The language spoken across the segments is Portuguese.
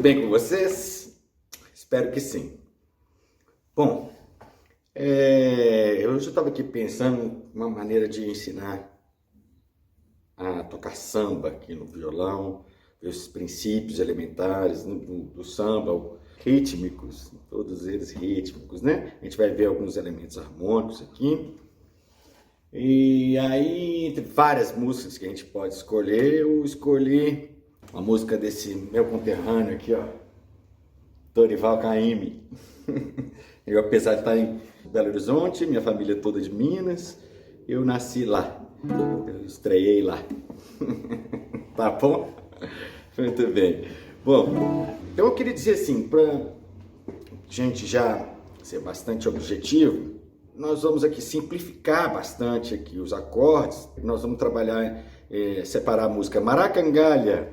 bem com vocês? Espero que sim. Bom, eu já estava aqui pensando uma maneira de ensinar a tocar samba aqui no violão, os princípios elementares do samba, rítmicos, todos eles rítmicos, né? A gente vai ver alguns elementos harmônicos aqui. E aí, entre várias músicas que a gente pode escolher, eu escolhi uma música desse meu conterrâneo aqui, ó, Dorival Caymmi. Eu, apesar de estar em Belo Horizonte, minha família toda de Minas, eu nasci lá, eu estreiei lá. Tá bom? Muito bem. Bom, então eu queria dizer assim, para gente já ser bastante objetivo, nós vamos aqui simplificar bastante aqui os acordes. Nós vamos trabalhar, separar a música Maracangalha,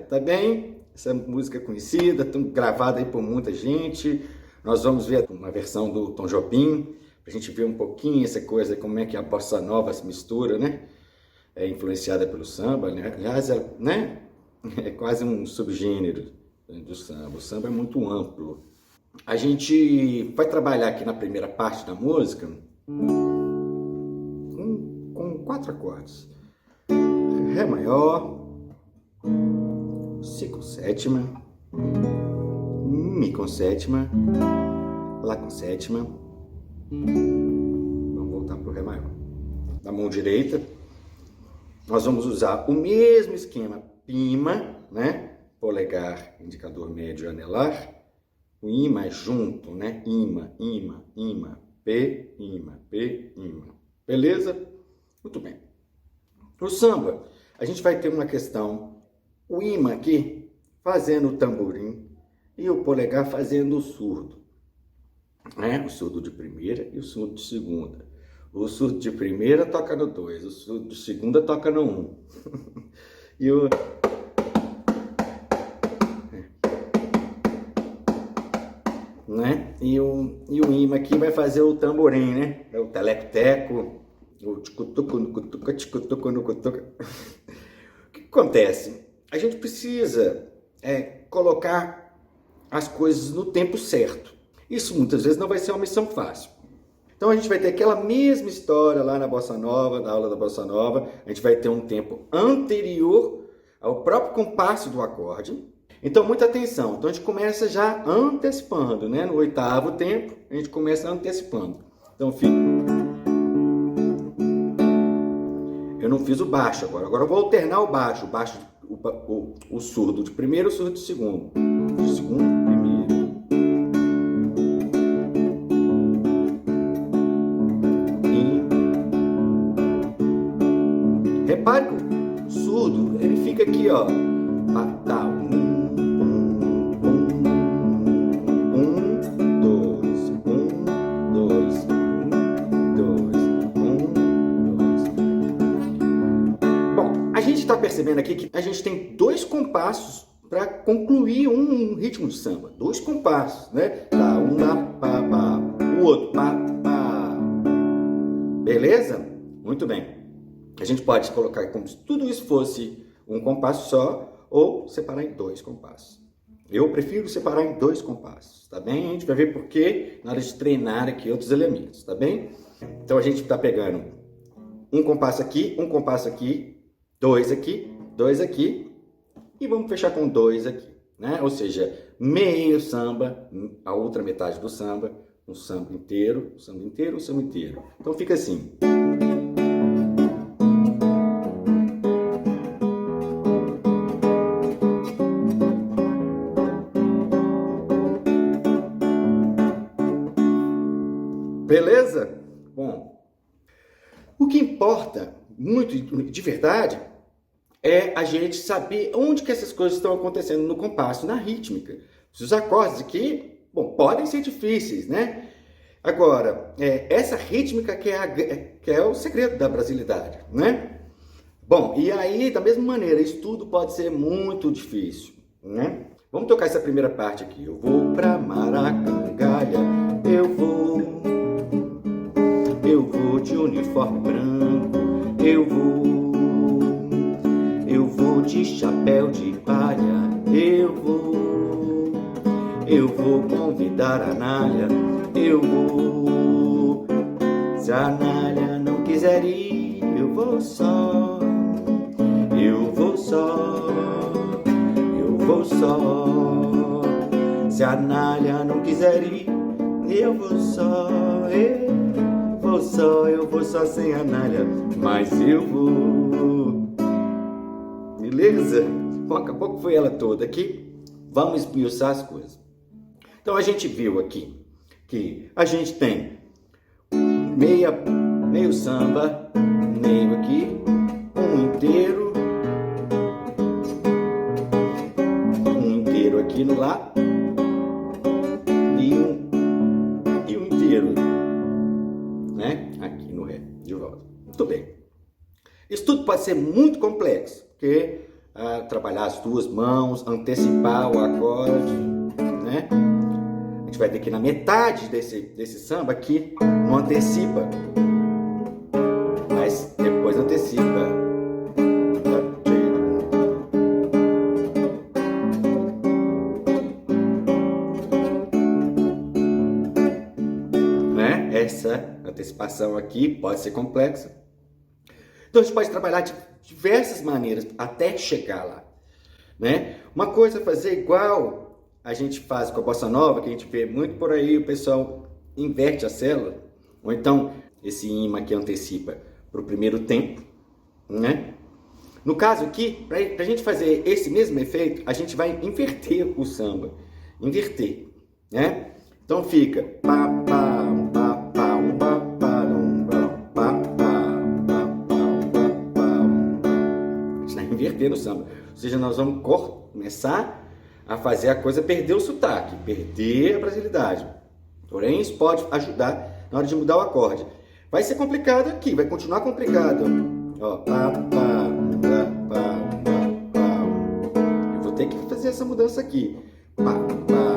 tá bem? Essa música é conhecida, gravada aí por muita gente. Nós vamos ver uma versão do Tom Jobim, para a gente ver um pouquinho essa coisa, como é que a bossa nova se mistura, né? É influenciada pelo samba, né? Aliás, né? É quase um subgênero do samba. O samba é muito amplo. A gente vai trabalhar aqui na primeira parte da música com 4 acordes. Ré maior, Si com sétima, Mi com sétima, Lá com sétima. Vamos voltar para o Ré maior. Da mão direita, nós vamos usar o mesmo esquema, Pima, né? Polegar, indicador médio e anelar. O ímã é junto, né? Ímã, ímã, ímã, P, ímã, P, ímã. Beleza? Muito bem. No samba, a gente vai ter uma questão. O ímã aqui fazendo o tamborim e o polegar fazendo o surdo. Né? O surdo de primeira e o surdo de segunda. O surdo de primeira toca no 2, o surdo de segunda toca no 1. E o... né? E o ímã aqui vai fazer o tamborim, né? O teleco-teco, o ticutuco, no cutuca, ticutuco, no cutuca. O que acontece? A gente precisa colocar as coisas no tempo certo. Isso muitas vezes não vai ser uma missão fácil. Então a gente vai ter aquela mesma história lá na Bossa Nova, na aula da Bossa Nova. A gente vai ter um tempo anterior ao próprio compasso do acorde. Então, muita atenção. Então, a gente começa já antecipando, né? No 8º tempo, a gente começa antecipando. Então, fica... Eu não fiz o baixo agora. Agora eu vou alternar o baixo. O surdo de primeiro e o surdo de segundo. De segundo, primeiro. E... repare que o surdo, ele fica aqui, ó. Tá, percebendo aqui que a gente tem 2 compassos para concluir um ritmo de samba. 2 compassos, né? Tá, um lá, pá, pá, o outro, pá, pá. Beleza? Muito bem. A gente pode colocar como se tudo isso fosse um compasso só ou separar em 2 compassos. Eu prefiro separar em 2 compassos, tá bem? A gente vai ver por quê na hora de treinar aqui outros elementos, tá bem? Então a gente está pegando um compasso aqui, 2 aqui, 2 aqui, e vamos fechar com 2 aqui, né? Ou seja, meio samba, a outra metade do samba, um samba inteiro, um samba inteiro, um samba inteiro. Então fica assim. Beleza? Bom, o que importa muito de verdade é a gente saber onde que essas coisas estão acontecendo no compasso, na rítmica. Os acordes aqui, bom, podem ser difíceis, né? Agora, essa rítmica que é o segredo da brasilidade, né? Bom, e aí, da mesma maneira, isso tudo pode ser muito difícil, né? Vamos tocar essa primeira parte aqui. Eu vou pra Maracangalha, eu vou de uniforme branco, eu vou de chapéu de palha, eu vou para a Anália eu vou. Se a Anália não quiser ir, eu vou só. Eu vou só. Eu vou só. Se a Anália não quiser ir, eu vou só. Eu vou só sem a Anália, mas eu vou. Beleza? Bom, acabou que foi ela toda aqui. Vamos esmiuçar as coisas. Então a gente viu aqui que a gente tem meio samba, meio aqui, um inteiro aqui no lá e um inteiro, né? Aqui no ré, de volta. Muito bem. Isso tudo pode ser muito complexo, porque trabalhar as duas mãos, antecipar o acorde, né? A gente vai ver que na metade desse samba aqui não antecipa, mas depois antecipa. Né? Essa antecipação aqui pode ser complexa. Então a gente pode trabalhar de diversas maneiras até chegar lá, né? Uma coisa é fazer igual a gente faz com a bossa nova, que a gente vê muito por aí, o pessoal inverte a célula, ou então esse imã que antecipa para o primeiro tempo, né? No caso aqui, para a gente fazer esse mesmo efeito, a gente vai inverter o samba, né? Então fica pá, pá, pá, pá, um, pá, pá, um, pá, pá, a gente vai inverter o samba, ou seja, nós vamos começar a fazer a coisa perder o sotaque, perder a brasilidade. Porém, isso pode ajudar na hora de mudar o acorde. Vai ser complicado aqui, vai continuar complicado. Ó, pá, pá, pá, pá, pá, pá. Eu vou ter que fazer essa mudança aqui. Pá, pá.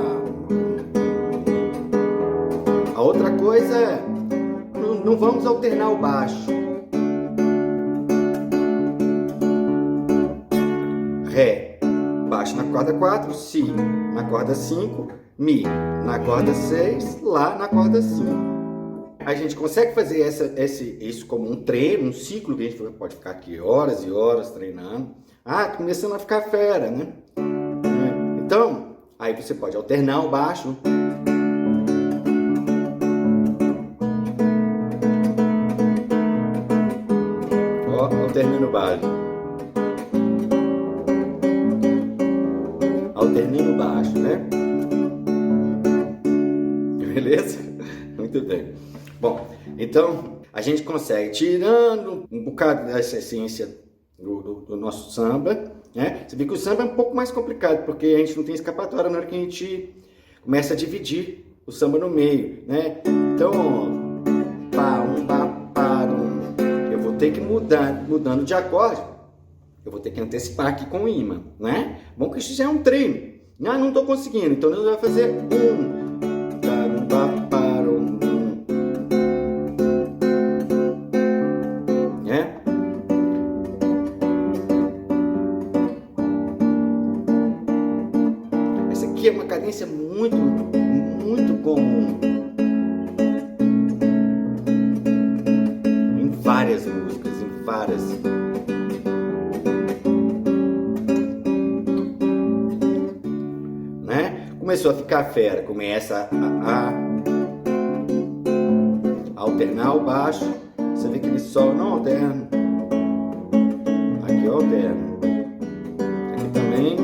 A outra coisa é, não vamos alternar o baixo. Ré, baixo na corda 4, Si na corda 5, Mi na corda 6, Lá na corda 5. A gente consegue fazer isso como um treino, um ciclo, que a gente pode ficar aqui horas e horas treinando. Ah, tô começando a ficar fera, né? Então, aí você pode alternar o baixo. Ó, alternando o baixo. Alternando o baixo, né? Beleza? Muito bem. Bom, então a gente consegue, tirando um bocado dessa essência do nosso samba, né? Você vê que o samba é um pouco mais complicado, porque a gente não tem escapatória na hora que a gente começa a dividir o samba no meio, né? Então, pá, um, pá, pá, um. Eu vou ter que mudando de acorde, eu vou ter que antecipar aqui com o imã, né? Bom que isso já é um treino. Ah, não estou conseguindo, então nós vamos fazer um. Essa aqui é uma cadência muito, muito comum em várias músicas, em várias. Começou a ficar fera, começa a alternar o baixo. Você vê que ele só não alterna. Aqui eu alterno. Aqui também.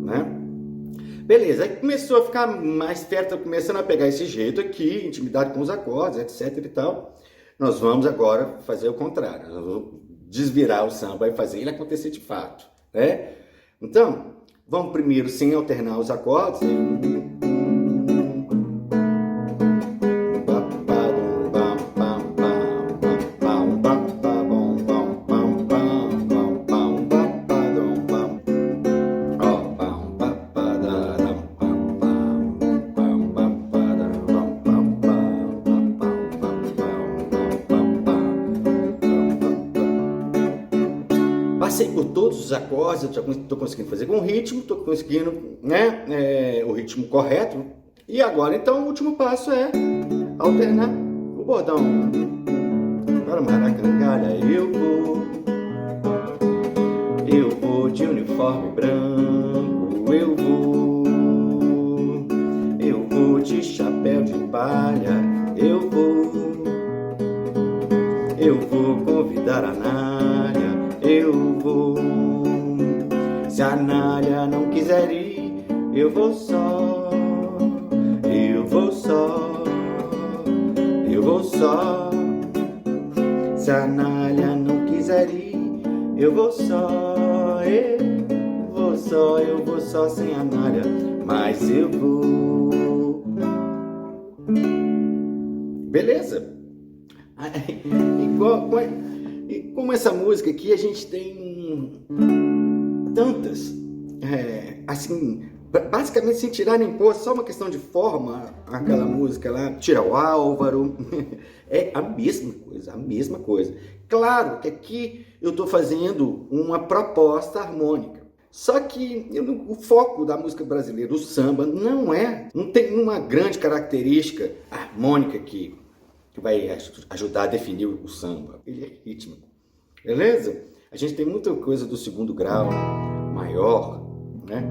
Né? Beleza, aí começou a ficar mais fera, tá começando a pegar esse jeito aqui, intimidade com os acordes, etc e tal. Nós vamos agora fazer o contrário. Nós vamos desvirar o samba e fazer ele acontecer de fato, né? Então, vamos primeiro sem alternar os acordes. Passei por todos os acordes, eu estou conseguindo fazer com ritmo, estou conseguindo, né, o ritmo correto. E agora, então, o último passo é alternar o bordão. Para Maracangalha eu vou de uniforme branco, eu vou de chapéu de palha, eu vou convidar a Nália, eu vou. Se a Nália não quiser ir, eu vou só, eu vou só, eu vou só. Se a Nália não quiser ir, eu vou só, eu vou só sem a Nália, mas eu vou. Beleza? E como essa música aqui, a gente tem tantas, assim, basicamente sem tirar nem pôr, só uma questão de forma, aquela música lá, Tira o Álvaro, é a mesma coisa. Claro que aqui eu estou fazendo uma proposta harmônica, só que o foco da música brasileira, o samba, não tem uma grande característica harmônica que vai ajudar a definir o samba. Ele é rítmico, beleza? A gente tem muita coisa do segundo grau, maior, né?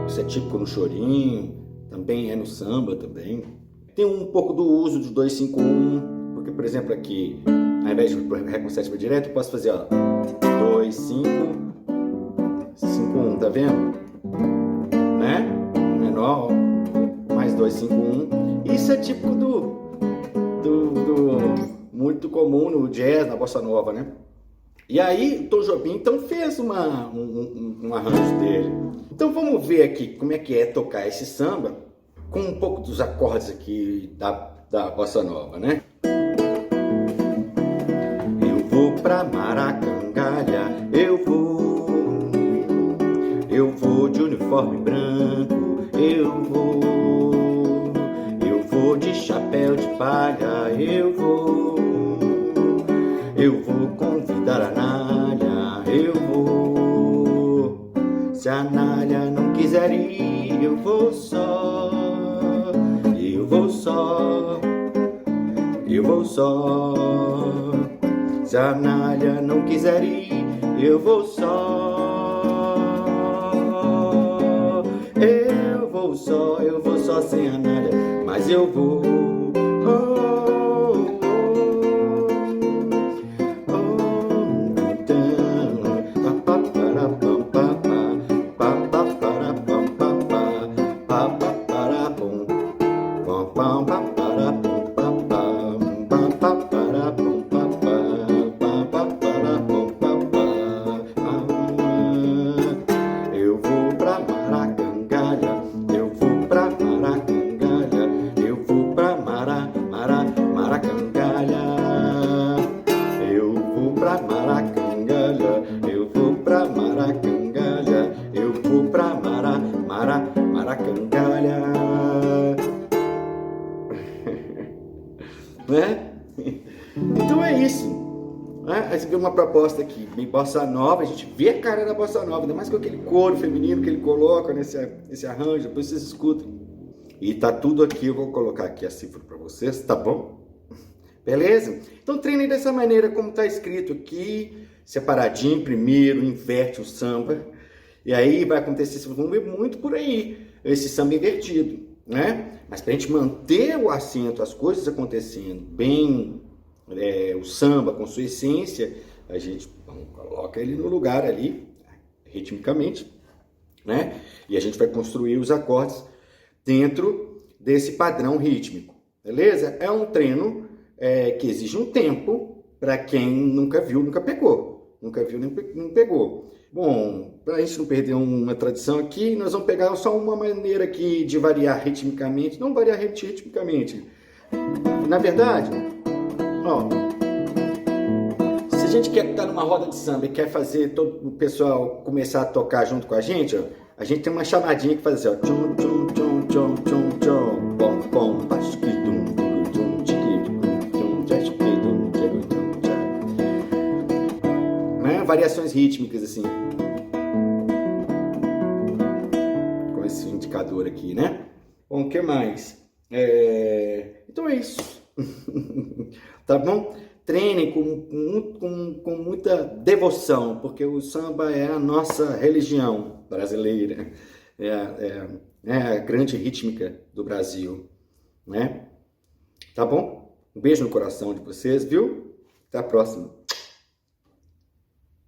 Isso é típico no chorinho, também é no samba também. Tem um pouco do uso de 2-5-1, porque, por exemplo, aqui, ao invés de Ré com sétima direta, eu posso fazer, ó, 2, 5, 5, 1, tá vendo? Né? Menor, mais 2, 5, 1. Isso é típico muito comum no jazz, na bossa nova, né? E aí, Tom Jobim, então, fez um arranjo dele. Então, vamos ver aqui como é que é tocar esse samba com um pouco dos acordes aqui da bossa nova, né? Eu vou pra Maracangalha, eu vou de uniforme branco, eu vou de chapéu de palha, eu vou convidar a Nália, eu vou. Se a Nália não quiser ir, eu vou só, eu vou só, eu vou só. Se a Nália não quiser ir, eu vou só, eu vou só sem a Nália, mas eu vou. Maracangalha. Né? Então é isso. Né? Essa é uma proposta aqui, bem bossa nova, a gente vê a cara da bossa nova, ainda mais com aquele coro feminino que ele coloca nesse arranjo, depois vocês escutam. E tá tudo aqui, eu vou colocar aqui a cifra para vocês, tá bom? Beleza? Então treinem dessa maneira como tá escrito aqui, separadinho primeiro, inverte o samba, e aí vai acontecer, vocês vão ver muito por aí, esse samba invertido, né? Mas pra gente manter o acento, as coisas acontecendo bem, o samba com sua essência, a gente coloca ele no lugar ali, ritmicamente, né? E a gente vai construir os acordes dentro desse padrão rítmico, beleza? É um treino que exige um tempo para quem nunca viu, nunca pegou. Nunca viu, nem pegou. Bom, para a gente não perder uma tradição aqui, nós vamos pegar só uma maneira aqui de variar ritmicamente. Não variar ritmicamente. Na verdade, ó, se a gente quer estar numa roda de samba e quer fazer todo o pessoal começar a tocar junto com a gente, ó, a gente tem uma chamadinha que faz assim, ó. Tchum, tchum, tchum, tchum, tchum, tchum, pom, pom, pasquidum, tchum, tchiquidum, tchum, tchiquidum, tchum, tchum, tchum. Variações rítmicas, assim. cantor aqui, né? Bom, o que mais? Então é isso. Tá bom? Treinem com muita devoção, porque o samba é a nossa religião brasileira, é a grande rítmica do Brasil, né? Tá bom? Um beijo no coração de vocês, viu? Até a próxima.